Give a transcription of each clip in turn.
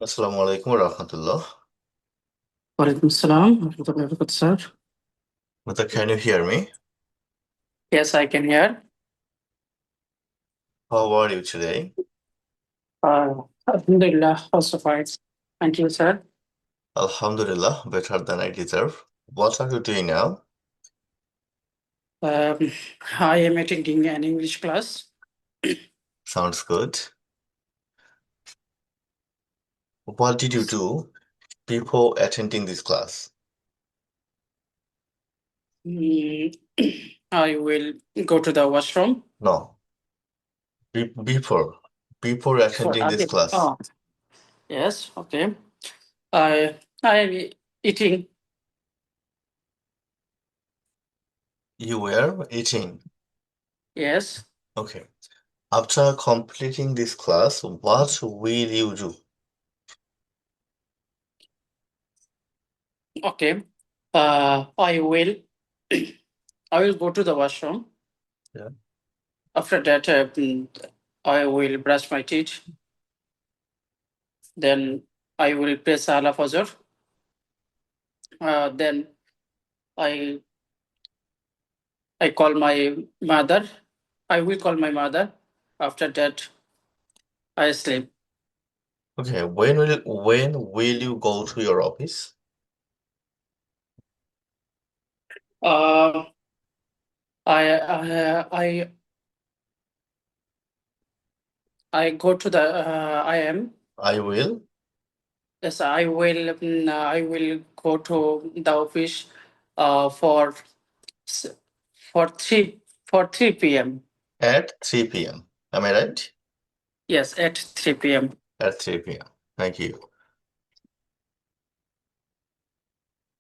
আসসালামু আলাইকুম রহমতুল্লাহ. Walaikum salam, warahmatullahi wabarakatuh, sir. Mata, can you hear me? Yes, I can hear. How are you today? Alhamdulillah, also fine. Thank you, sir. Alhamdulillah, better than I deserve. What are you doing now? Um, I am attending an English class. Sounds good. What did you do before attending this class? Mm, I will go to the washroom No, before for attending this class. Oh, yes, okay. I am eating. You were eating. Yes, Okay. After completing this class, what will you do? okay. I will I will go to the washroom. Yeah. After that, I will brush my teeth. Then I will pray Salah Fajr. Then I I call my mother. I will call my mother. After that, I sleep. Okay. When will you go to your office? Uh, I I go to the I am I will yes I will go to the office s- for 3 p.m. at 3 p.m. Am I right? Yes, at 3 p.m. At 3 p.m. Thank you.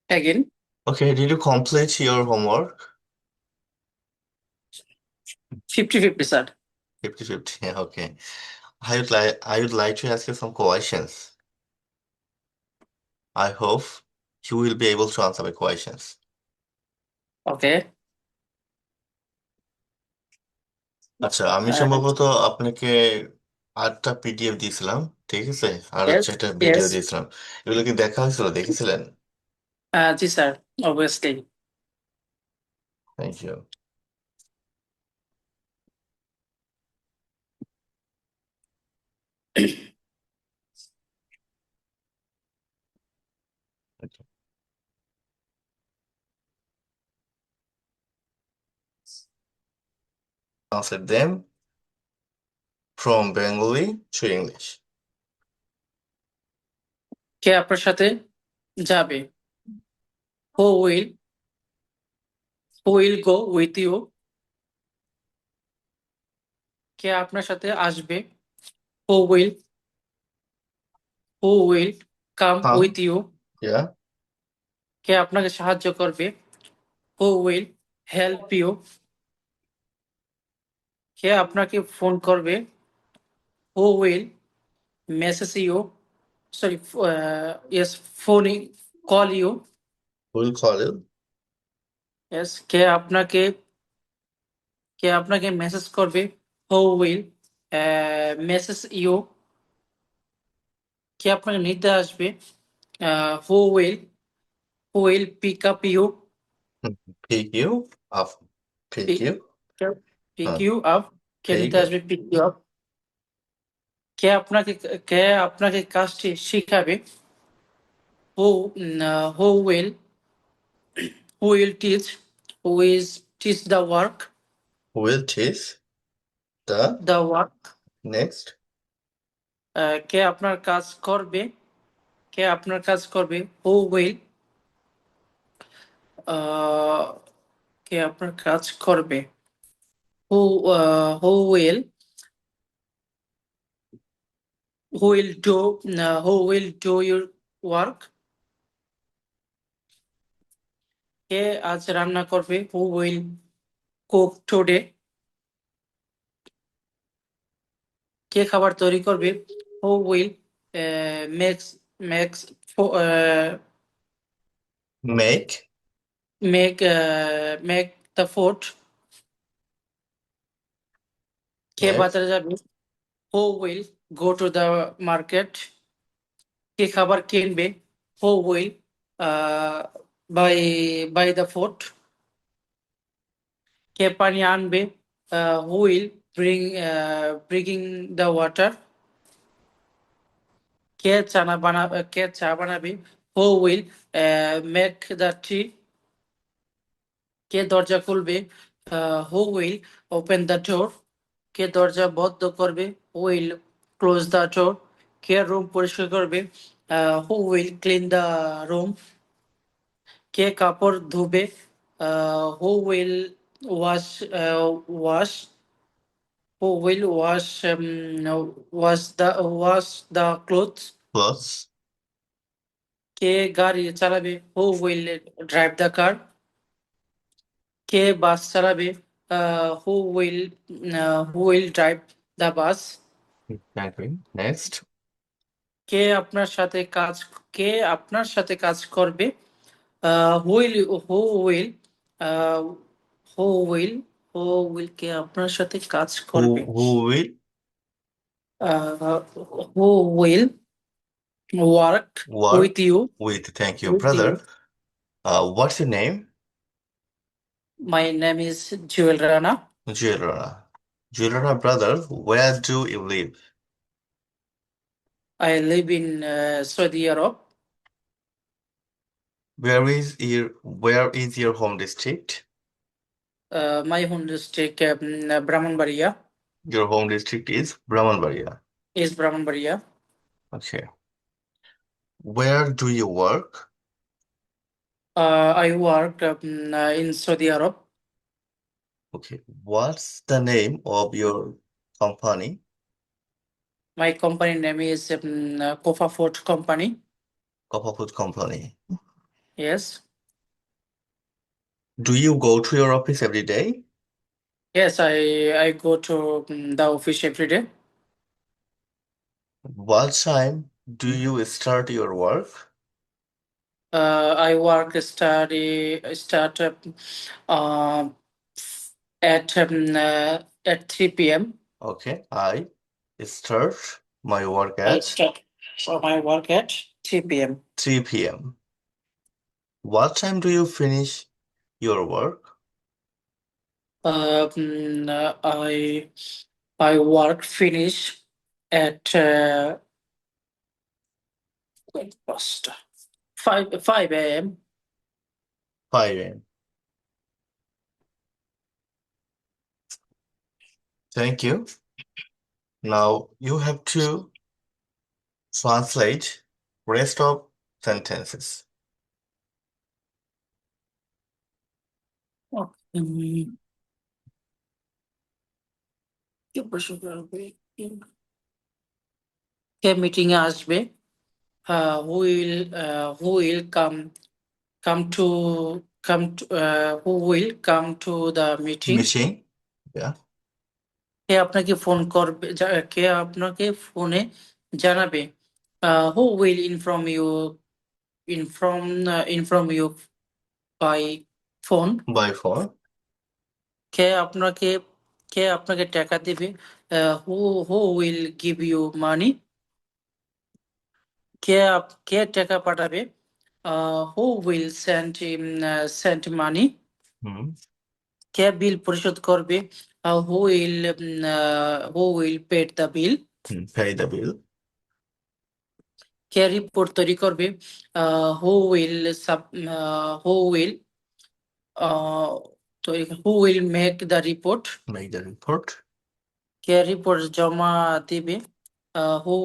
Again. Okay, did you complete your homework? 50-50, sir. 50-50. Okay. I would like to ask you some questions. I hope you will be able to answer my questions. Okay. আচ্ছা, আমি Uh, সম্ভবত আপনাকে 8টা PDF দিয়েছিলাম, ঠিক আছে? আর হচ্ছে yes, একটা video yes. দিয়েছিলাম। এগুলো কি দেখা হয়েছিল, দেখেছিলেন? Yes, sir. Obviously. Thank you. Translate them from Bengali to English. কে আপনার সাথে যাবে? Who will go with you? কে আপনার সাথে আসবে? Who will come Come, with you? yeah. কে আপনাকে সাহায্য করবে? Who will help you? কে আপনাকে ফোন করবে? Who will message you? Sorry, yes, call you. Who will call you? Yes, কে আপনাকে মেসেজ করবে? Who will message you? কে আপনাকে নিতে আসবে? Who will pick up you? Pick you up. Pick Pick you. pick Huh. you up? K Pick নিতে up. আসবে? Pick you up. কে আপনাকে কে আপনাকে কাজটি শিখাবে? Who will teach? Who is teach the work? Who will teach the The work. next? কে আপনার কাজ করবে? কে আপনার কাজ করবে? Who will কে আপনার কাজ করবে? Who will do your work? কে আজ রান্না করবে? Who will cook today? কে খাবার তৈরি করবে? Who will makes Make. make the food? K Yes. বাজারে যাবে? Who will go to the market? কে খাবার কিনবে? Who will buy buy the food? কে পানি আনবে? Who will bring bringing the water? কে চা বানাবে? Who will make the tea? কে দরজা খুলবে? Who will open the door? কে দরজা বন্ধ করবে? Who will close the door? কে রুম পরিষ্কার করবে? Who will clean the room? কে কাপড় ধুবে? Who will wash wash who will wash the clothes? Plus, কে গাড়ি চালাবে? Who will drive the car? কে বাস চালাবে? Who will drive the bus? exactly. Next, কে আপনার সাথে কাজ কে আপনার সাথে কাজ করবে? Who'll who will who will who will কে আপনার সাথে কাজ করবে? who will who will work with work you? with? Thank you, brother. What's your name? My name is Juel Rana. Juliana. Juliana, brother, where do you live? I live in Saudi Arab. Where is your home district? My home district Brahmanbaria. Your home district is Brahmanbaria. Is Brahmanbaria. Okay. Where do you work? I work in Saudi Arab. Okay. What's the name of your company? My company name is Copa food company. Copper Food Company. Yes. Do you go to your office every day? Yes, I go to the office every day. What time do you start your work? I work start uh, at 3 p.m. Okay, I start my work I at start for my work at 3 p.m. 3 p.m. What time do you finish your work? I work finish at past 5 a.m. 5 a.m. Thank you. Now you have to translate rest of sentences. উম, কি প্রশ্ন করবে? কে meeting এ আসবে? Who will come to who will come to the meeting? Missing. Yeah. কে আপনাকে ফোনে জানাবে? Who will inform you by phone? By phone. কে আপনাকে কে আপনাকে টাকা দেবে? Who will give you money? কে টাকা পাঠাবে? Who will send money? Hmm. কে বিল পরিশোধ করবে? Who will pay the bill? Pay the bill. K report তৈরি করবে? Who will sub who will who will make the report? Make the report. K report জমা দিবে? Who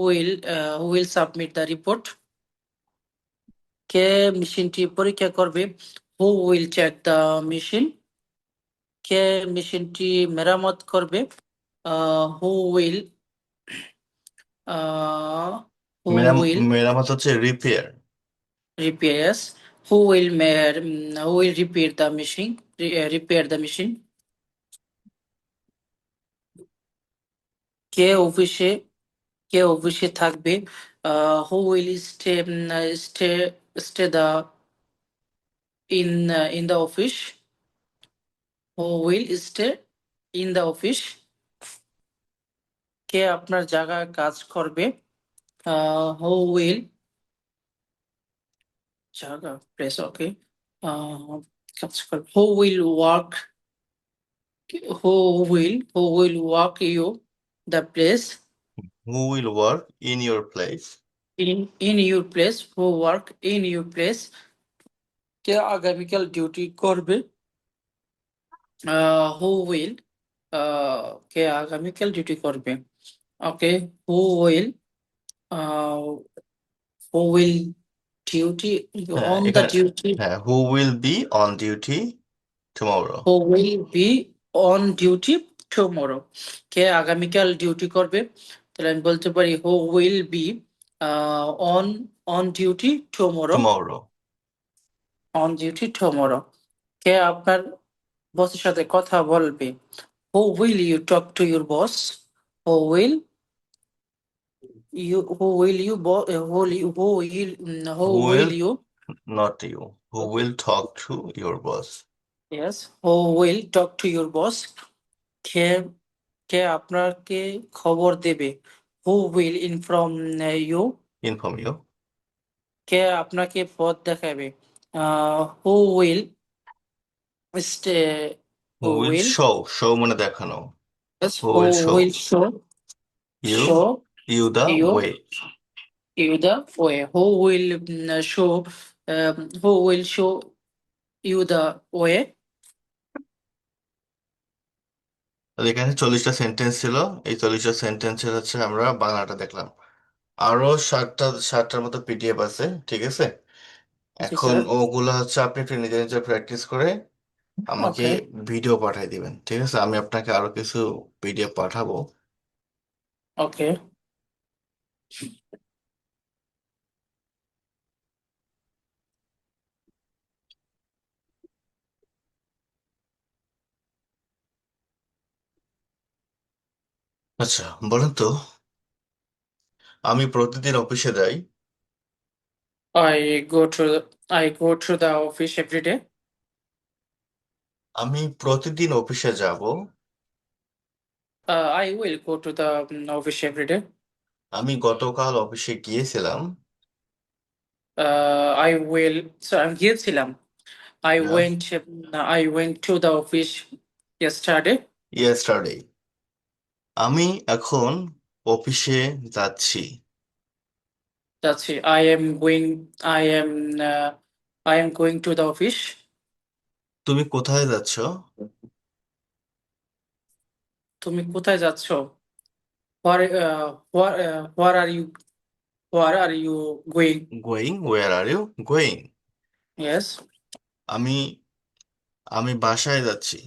will submit the report? কে মেশিনটি পরীক্ষা করবে? Who will check the machine? কে মেশিনটি মেরামত করবে? Who will who will মেরামত হচ্ছে repair. repairs? Who will repair the machine? Repair the machine? কে অফিসে কে অফিসে থাকবে? Who will stay the in the office? Who will stay in the office? কে আপনার জায়গায় কাজ করবে? Who will জায়গা প্লেস ওকে কাজ কর হু will work who will walk you the place Who will work in your place? in your place who work in your place কে আগামীকাল duty করবে হু উইল কে আগামীকাল ডিউটি করবে okay who will who will duty হ্যাঁ on the এখানে duty হ্যাঁ who will be on duty tomorrow? who will be on duty tomorrow কে আগামীকাল ডিউটি করবে তাহলে আমি বলতে পারি who will be on duty tomorrow Tomorrow. on duty tomorrow কে আপনার বসের সাথে কথা বলবে who will you talk to your boss who will you who Who will will, you not you, who will talk to your boss? yes who will talk to your boss কে কে আপনাকে খবর দেবে who will inform you Inform you. কে আপনাকে পথ দেখাবে who will stay Who will will show মানে দেখানো। yes Who who will show will show you show the you way? the way who will show who will show you the way তাহলে এখানে 40টা sentence ছিল, এই 40টা সেন্টেন্সের হচ্ছে আমরা বাংলাটা দেখলাম। আরো 7টার মতো পিডিএফ আছে, ঠিক আছে? জি এখন স্যার ওগুলা হচ্ছে আপনি একটু নিজে নিজে প্র্যাকটিস করে আমাকে ওকে ভিডিও পাঠিয়ে দিবেন, ঠিক আছে? আমি আপনাকে আরো কিছু পিডিএফ পাঠাবো। ওকে আচ্ছা বলেন তো, আমি প্রতিদিন অফিসে যাই। I go to the office every day. আমি প্রতিদিন অফিসে যাব। I will go to the office every day. আমি গতকাল অফিসে গিয়েছিলাম। I will so আমি গিয়েছিলাম I Yeah. went I went to the office yesterday. Yesterday. আমি এখন অফিসে যাচ্ছি। That's it. I am going to the office. তুমি কোথায় যাচ্ছ? তুমি কোথায় যাচ্ছ? Where are you going? Going, where are you going? Yes. আমি আমি বাসায় যাচ্ছি।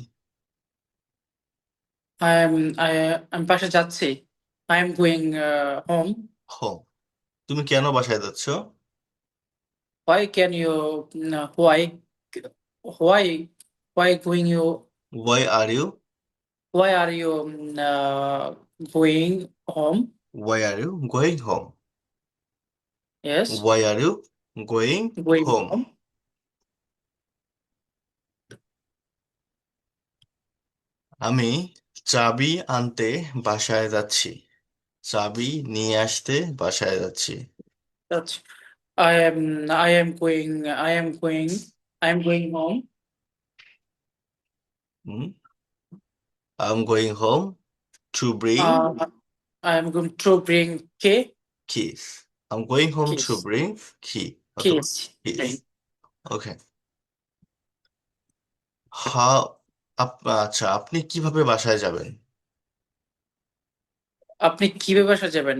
I'm পাশে যাচ্ছি I am going home. Home. তুমি কেন বাসায় যাচ্ছ? Why can you why going you why are you why are you going home? Why are you going home? Yes, why are you going going home? home. আমি চাবি আনতে বাসায় যাচ্ছি। চাবি নিয়ে আসতে বাসায় যাচ্ছি। That's I am going home. I am going home to bring Uh, I am going to bring keys. I'm going home to keys. bring key অথবা Keys. keys. Bring. Okay. How আচ্ছা আপনি কিভাবে বাসায় যাবেন? আপনি কিভাবে বাসা যাবেন?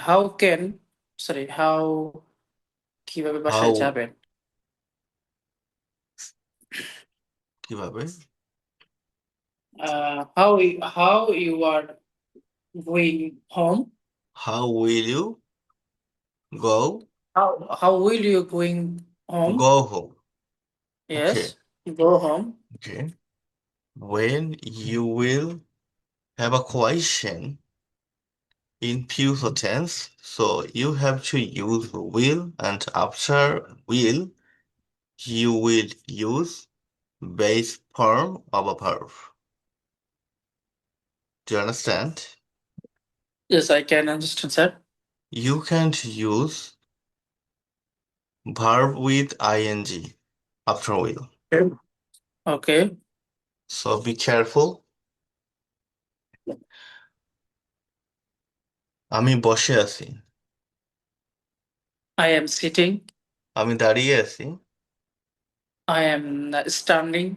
How can sorry how কিভাবে হাউ বাসায় যাবেন? কিভাবে How you are going home? how will you go How will you going home? go home? Okay. Yes, go home. Okay. When you will have a question in future tense, so you have to use will, and after will you will use base form of a verb. Do you understand? Yes, I can understand, sir. You can't use verb with ing after will. Okay. So be careful. আমি বসে আছি। I am sitting. আমি দাঁড়িয়ে আছি। I am standing.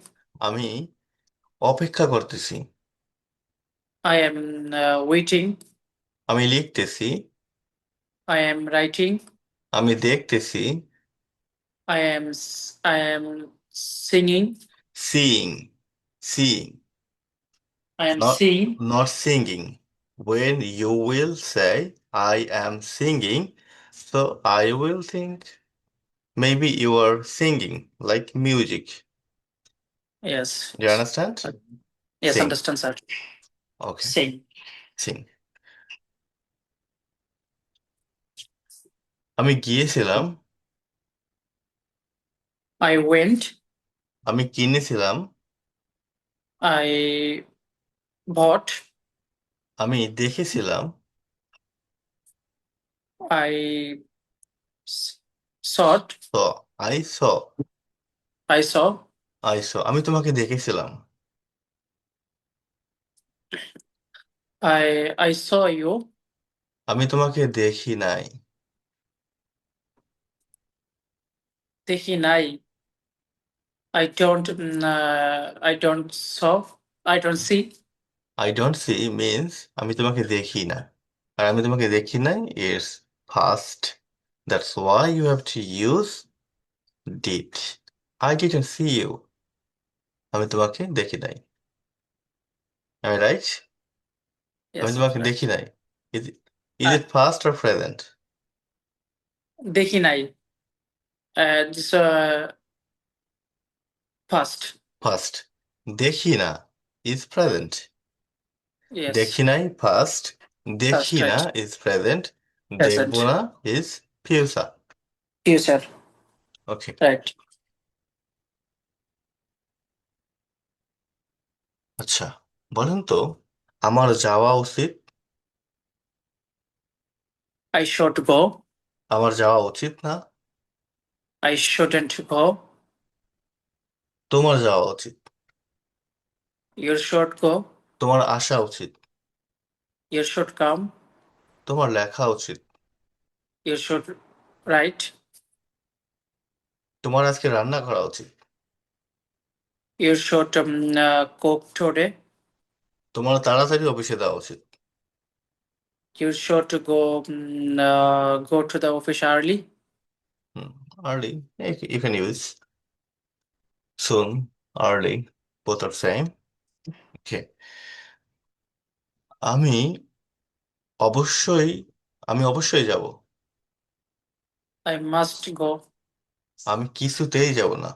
আমি অপেক্ষা করতেছি। I am waiting. আমি লিখতেছি। I am writing. আমি দেখতেছি। I am singing. Seeing. Seeing. I am Not seeing. not singing. When you will say I am singing, so I will think maybe you are singing like music. Yes. You understand? Yes, Sing. understand, sir. Okay. Sing. Sing. আমি গিয়েছিলাম। I went. আমি কিনেছিলাম। I bought. আমি দেখেছিলাম। I sought. So I saw. I saw. I saw. আমি তোমাকে দেখেছিলাম। I saw you. আমি তোমাকে দেখি নাই। দেখি নাই। I don't saw. I don't see. I don't see means আমি তোমাকে দেখি না। আর আমি তোমাকে দেখি নাই is past. That's why you have to use did. I didn't see you. আমি তোমাকে দেখি নাই। Am I right? আমি Yes, তোমাকে দেখি right. নাই। Is, is I it past or present? দেখি নাই। This past. Past. দেখি না is present. Yes, দেখি নাই past. দেখি past, না right. is present. দেখবো Present. না is future. Future, Okay. right. আচ্ছা, বলেন তো আমার যাওয়া উচিত। I should go. আমার যাওয়া উচিত না। I shouldn't go. তোমার যাওয়া উচিত। You should go. তোমার আসা উচিত। You should come. তোমার লেখা উচিত। You should write. তোমার আজকে রান্না করা উচিত। You should cook today. তোমার তাড়াতাড়ি অফিসে যাওয়া উচিত। You should go to the office early. Early, you can use soon, early, both are same. Okay. আমি অবশ্যই আমি অবশ্যই যাব। I must go. আমি কিছুতেই যাব না।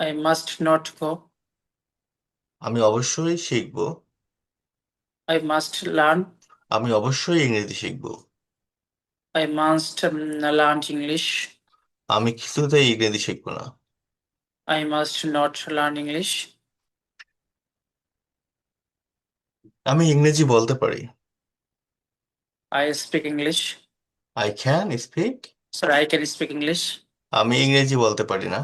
I must not go. আমি অবশ্যই শিখব। I must learn. আমি অবশ্যই ইংরেজি শিখব। I must learn English. আমি কিছুতেই ইংরেজি শিখব না। I must not learn English. আমি ইংরেজি বলতে পারি। I speak English. I can speak. Sorry, I can speak English. আমি ইংরেজি বলতে পারি না।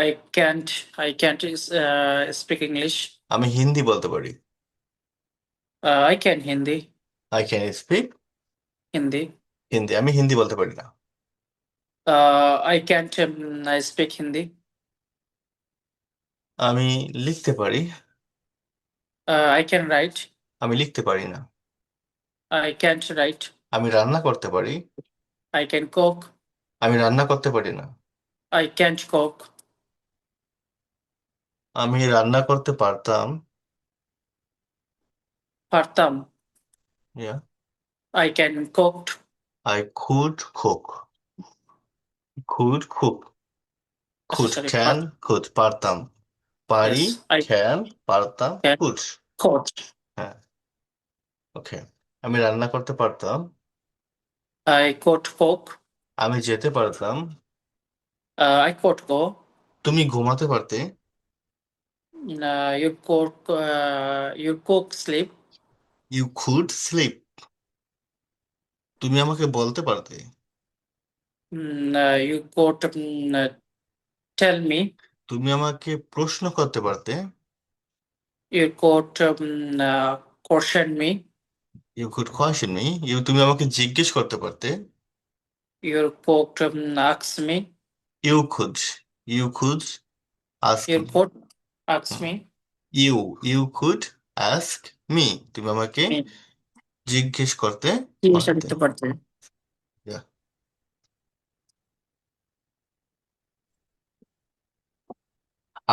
I can't speak English. আমি হিন্দি বলতে পারি। I can Hindi. I can speak Hindi. Hindi. আমি হিন্দি বলতে পারি না। I can't I speak Hindi. আমি লিখতে পারি। I can write. আমি লিখতে পারি না। I can't write. আমি রান্না করতে পারি। I can cook. আমি রান্না করতে পারি না। I can't cook. আমি রান্না করতে পারতাম। পারতাম। Yeah. I can cooked. I could cook. Could cook. আচ্ছা, Could sorry. can could পারতাম। পারি Yes, I can পারতাম can could। cook. হ্যাঁ, ওকে। আমি রান্না করতে পারতাম। I could cook. আমি যেতে পারতাম। I could go. তুমি ঘুমাতে পারতে। You cook sleep. You could sleep, তুমি আমাকে বলতে পারতে। You could tell me. তুমি আমাকে প্রশ্ন করতে পারতে। You could question me. You could question me, তুমি আমাকে জিজ্ঞেস করতে পারতে। You could ask me. You could, you could ask You me. could ask me. You you could ask me, তুমি আমাকে Me. জিজ্ঞেস করতে জিনিসটা পারতে। লিখতে পারতে। Yeah.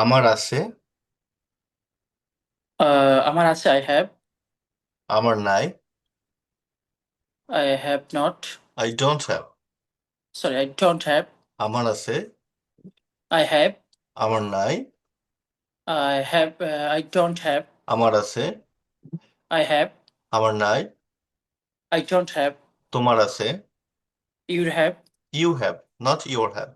আমার আছে। আমার আছে I have. আমার নাই। I have not. I don't have. Sorry, I don't have. আমার আছে। I have. আমার নাই। I have. I don't have. আমার আছে। I have. আমার নাই। I don't have. তোমার আছে। You have. You have, not your have.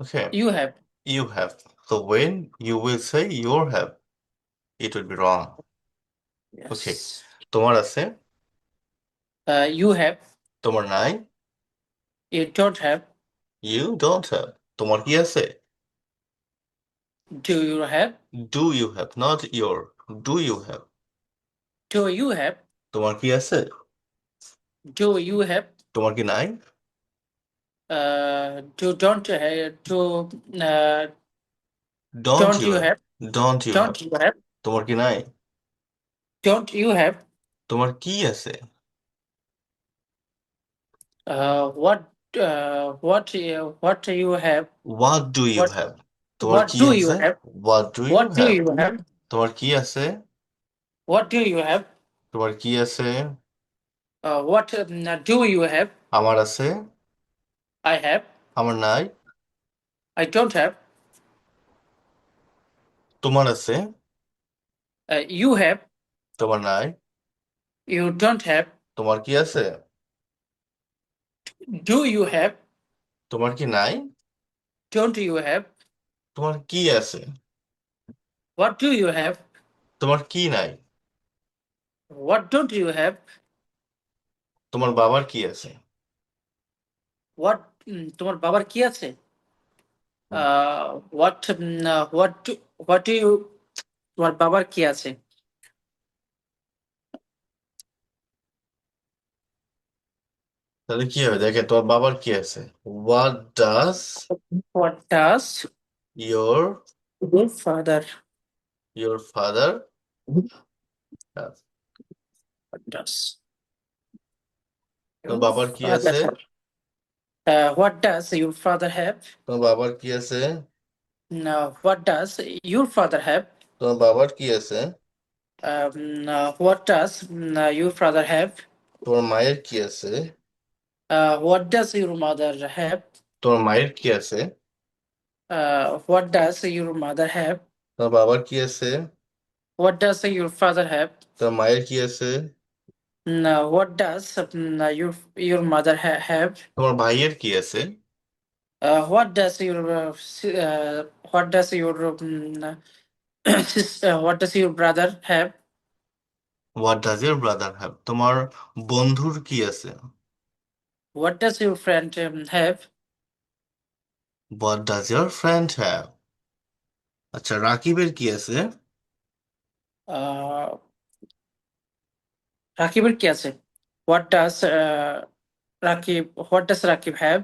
Okay, You have. you have. So when you will say your have, it will be wrong. Okay, Yes. তোমার আছে। You have. তোমার নাই। You don't have. You don't have. তোমার কি আছে? Do you have? Do you have, not your. Do you have? Do you have? তোমার কি আছে? Do you have? তোমার কি নাই? Don't have. Don't Don't you you have? have? Don't you have? Don't you have? তোমার কি নাই? Don't you have? তোমার কি আছে? What? What do you have? What do you What? have? তোমার What কি do you আছে? have? What do you What do have? you have? তোমার কি আছে? What do you have? তোমার কি আছে? What do you have? আমার আছে। I have. আমার নাই। I don't have. তোমার আছে। You have. তোমার নাই। You don't have. তোমার কি আছে? Do you have? তোমার কি নাই? Don't you have? তোমার কি আছে? What do you have? তোমার কি নাই? What don't you have? তোমার বাবার কি আছে? What তোমার বাবার কি আছে? What what do you তোমার বাবার কি আছে? তাহলে কি হবে দেখে, তোমার বাবার কি আছে? What does What does your your father your father have? what does তোমার your বাবার কি father আছে? have? What does your father have? তোমার বাবার কি আছে? No, what does your father have? তোমার বাবার কি আছে? What does your father have? তোমার মায়ের কি আছে? What does your mother have? তোমার মায়ের কি আছে? What does your mother have? তোমার বাবার কি আছে? What does your father have? তোমার মায়ের কি আছে? No, what does your mother have? তোমার ভাইয়ের কি আছে? What does your what does your what does your brother have? What does your brother have? তোমার বন্ধুর কি আছে? What does your friend have? What does your friend have? আচ্ছা, রাকিবের কি আছে? Uh, রাকিবের কি আছে? What does what does Rakib have?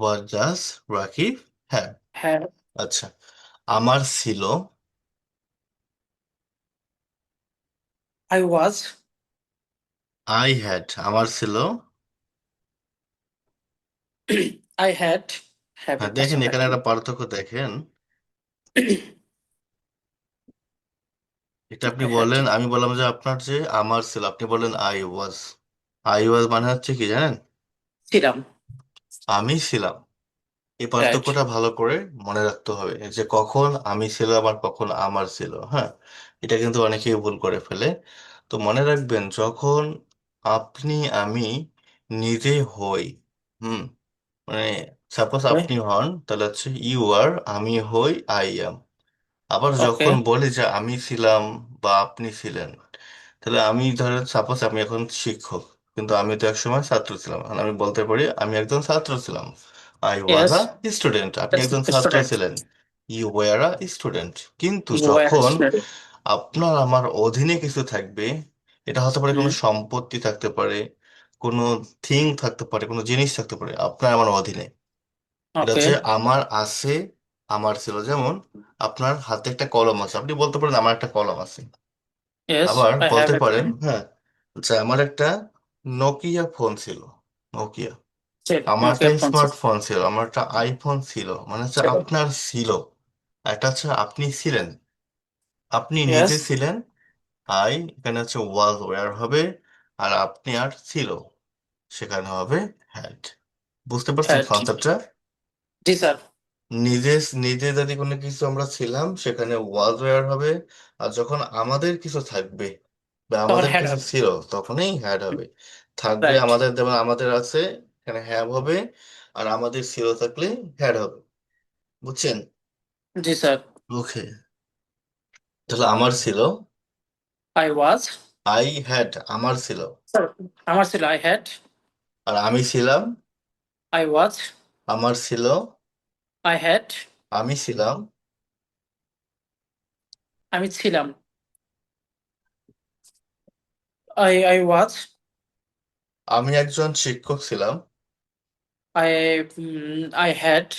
What does Rakib have? Have আচ্ছা, আমার ছিল। I was I had, আমার ছিল। I had have হ্যাঁ, এর পাশে দেখেন এখানে থাকে। একটা পার্থক্য দেখেন। এটা আপনি I had বললেন, আমি বললাম যে আপনার যে আমার ছিল, আপনি বললেন আই ওয়াজ মানে হচ্ছে কি জানেন? ছিলাম। আমি ছিলাম। এই রাইট। পার্থক্যটা ভালো করে মনে রাখতে হবে যে কখন আমি ছিলাম আর কখন আমার ছিল। হ্যাঁ, এটা কিন্তু অনেকেই ভুল করে ফেলে। তো মনে রাখবেন, যখন আপনি আমি নিজে হই, হুম, মানে সাপোজ আপনি হন, তাহলে হচ্ছে ইউ আর, আমি হই আই অ্যাম। আবার Okay. যখন বলি যে আমি ছিলাম বা আপনি ছিলেন, তাহলে আমি ধরেন সাপোজ আমি এখন শিক্ষক, কিন্তু আমি তো একসময় ছাত্র ছিলাম। এখন আমি বলতে পারি আমি একজন ছাত্র ছিলাম, I was a Yes. Student. আপনি Yes. একজন ছাত্র Student. ছিলেন, ইউ ওয়ার আ স্টুডেন্ট। কিন্তু You were a যখন student. আপনার আমার অধীনে কিছু থাকবে, এটা হতে পারে কোনো Hmm. সম্পত্তি থাকতে পারে, কোনো থিং থাকতে পারে, কোনো জিনিস থাকতে পারে আপনার আমার অধীনে। এটা হচ্ছে Okay. আমার আছে, আমার ছিল। যেমন আপনার হাতে একটা কলম আছে, আপনি বলতে পারেন আমার একটা কলম আছে। Yes. আবার I বলতে have a পারেন হ্যাঁ, যে আমার একটা নোকিয়া ফোন ছিল, নোকিয়া। said. আমার একটা Okay. Concept. স্মার্টফোন ছিল, আমার একটা আইফোন ছিল। মানে হচ্ছে আপনার ছিল, একটা হচ্ছে আপনি ছিলেন, আপনি নিজে Yes. ছিলেন। আই এখানে হচ্ছে ওয়াজ ওয়্যার হবে, আর আপনি আর ছিল সেখানে হবে হ্যাড। বুঝতে পারছেন Had. কনসেপ্টটা? জি স্যার। নিজে নিজে যদি কোনো কিছু আমরা ছিলাম সেখানে ওয়াজ ওয়্যার হবে, আর যখন আমাদের কিছু থাকবে বা তখন আমাদের হ্যাড কিছু হবে। ছিল তখনই হ্যাড হবে। থাকবে রাইট। আমাদের, যেমন আমাদের আছে এখানে হ্যাভ হবে, আর আমাদের ছিল থাকলে হ্যাড হবে। বুঝছেন? জি স্যার। ওকে, তাহলে আমার ছিল, আই ওয়াজ। আই হ্যাড, আমার ছিল। স্যার আমার ছিল আই হ্যাড। আর আমি ছিলাম, আই ওয়াজ। আমার ছিল, আই হ্যাড। আমি ছিলাম। আমি ছিলাম। I was. আমি একজন শিক্ষক ছিলাম, I I had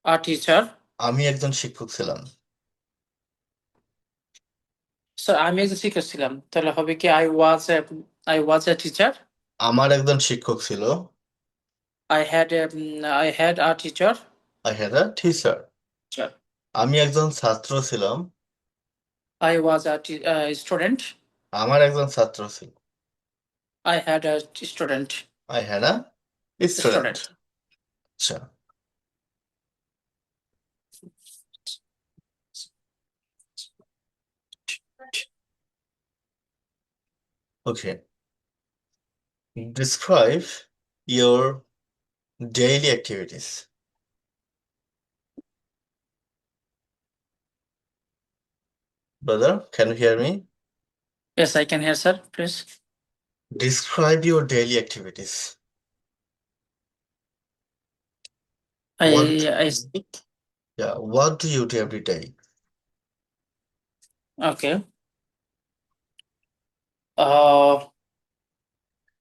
a teacher. আমি একজন শিক্ষক ছিলাম। স্যার আমি একজন শিক্ষক ছিলাম, তাহলে হবে কি আই ওয়াজ এ টিচার। আমার একজন শিক্ষক ছিল, I had a teacher. I had a teacher. আমি একজন ছাত্র ছিলাম, আই ওয়াজ আ স্টুডেন্ট। আমার একজন ছাত্র ছিল, I had a student. I had a student. Student. আচ্ছা, ওকে, describe your daily activities. Brother, can you hear me? Yes, I can hear, sir. Please. Describe your daily activities. What, I speak. yeah, what do you do every day? Okay. Uh,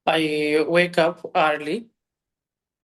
I wake up early.